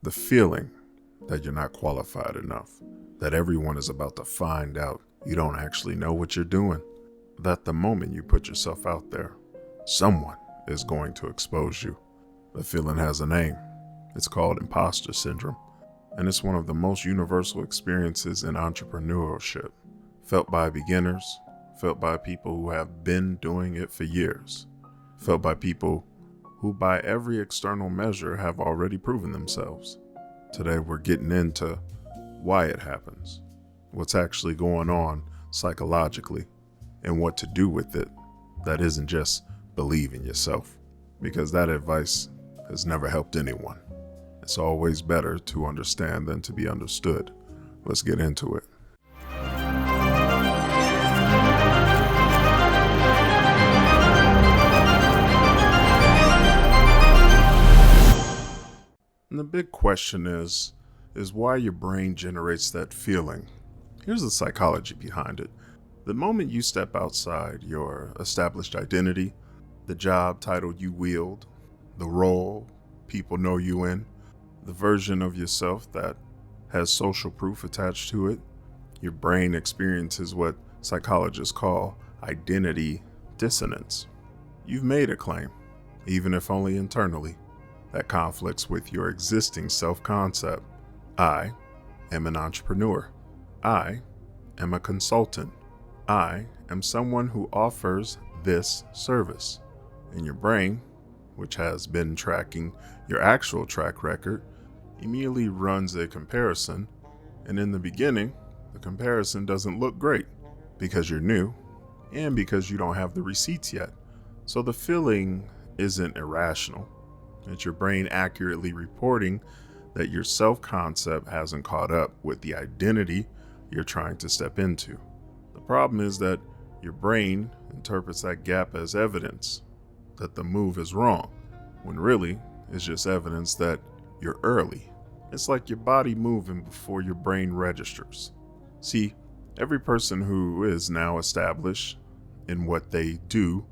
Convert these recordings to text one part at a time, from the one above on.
The feeling that you're not qualified enough, that everyone is about to find out you don't actually know what you're doing, that the moment you put yourself out there, someone is going to expose you. The feeling has a name. It's called imposter syndrome, and it's one of the most universal experiences in entrepreneurship, felt by beginners, felt by people who have been doing it for years, felt by people who by every external measure have already proven themselves. Today we're getting into why it happens, what's actually going on psychologically, and what to do with it that isn't just believe in yourself, because that advice has never helped anyone. It's always better to understand than to be understood. Let's get into it. And the big question is why your brain generates that feeling. Here's the psychology behind it. The moment you step outside your established identity, the job title you wield, the role people know you in, the version of yourself that has social proof attached to it, your brain experiences what psychologists call identity dissonance. You've made a claim, even if only internally, that conflicts with your existing self-concept. I am an entrepreneur. I am a consultant. I am someone who offers this service. And your brain, which has been tracking your actual track record, immediately runs a comparison. And in the beginning, the comparison doesn't look great because you're new and because you don't have the receipts yet. So the feeling isn't irrational. It's your brain accurately reporting that your self-concept hasn't caught up with the identity you're trying to step into. The problem is that your brain interprets that gap as evidence that the move is wrong, when really it's just evidence that you're early. It's like your body moving before your brain registers. See, every person who is now established in what they do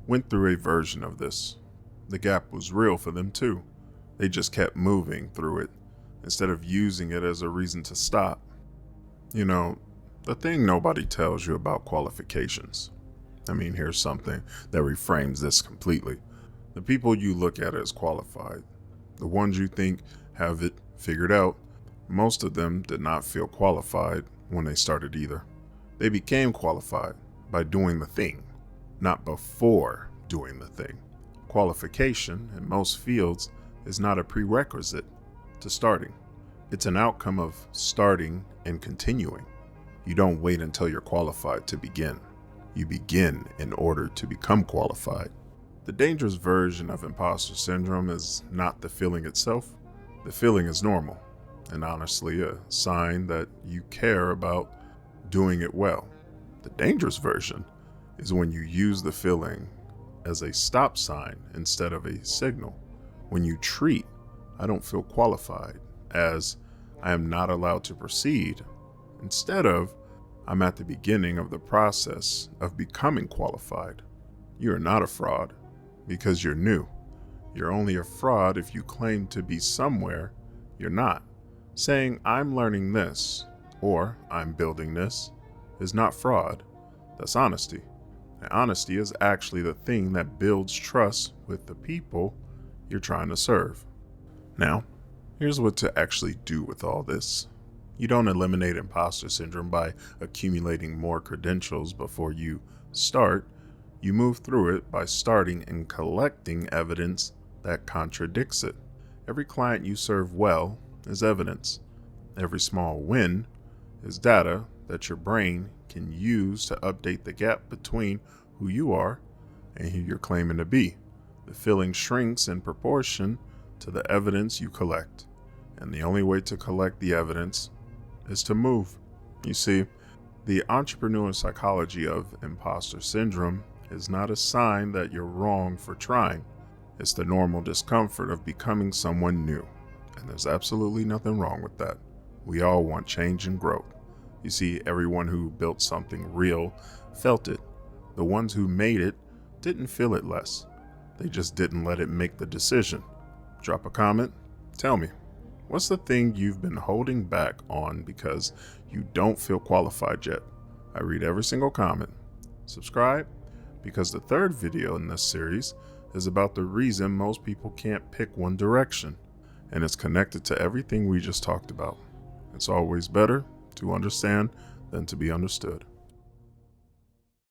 went through a version of this. The gap was real for them too. They just kept moving through it instead of using it as a reason to stop. You know, the thing nobody tells you about qualifications. Here's something that reframes this completely. The people you look at as qualified, the ones you think have it figured out, most of them did not feel qualified when they started either. They became qualified by doing the thing, not before doing the thing. Qualification in most fields is not a prerequisite to starting. It's an outcome of starting and continuing. You don't wait until you're qualified to begin. You begin in order to become qualified. The dangerous version of imposter syndrome is not the feeling itself. The feeling is normal and honestly a sign that you care about doing it well. The dangerous version is when you use the feeling as a stop sign instead of a signal. When you treat "I don't feel qualified" as "I am not allowed to proceed," instead of "I'm at the beginning of the process of becoming qualified." You are not a fraud because you're new. You're only a fraud if you claim to be somewhere you're not. Saying "I'm learning this" or "I'm building this" is not fraud. That's honesty. And honesty is actually the thing that builds trust with the people you're trying to serve. Now, here's what to actually do with all this. You don't eliminate imposter syndrome by accumulating more credentials before you start. You move through it by starting and collecting evidence that contradicts it. Every client you serve well is evidence. Every small win is data that your brain can use to update the gap between who you are and who you're claiming to be. The feeling shrinks in proportion to the evidence you collect. And the only way to collect the evidence is to move. You see, the entrepreneur psychology of imposter syndrome is not a sign that you're wrong for trying. It's the normal discomfort of becoming someone new. And there's absolutely nothing wrong with that. We all want change and growth. You see, everyone who built something real felt it. The ones who made it didn't feel it less. They just didn't let it make the decision. Drop a comment. Tell me, What's the thing you've been holding back on because you don't feel qualified yet? I read every single comment. Subscribe, because the third video in this series is about the reason most people can't pick one direction, and it's connected to everything we just talked about. It's always better to understand than to be understood.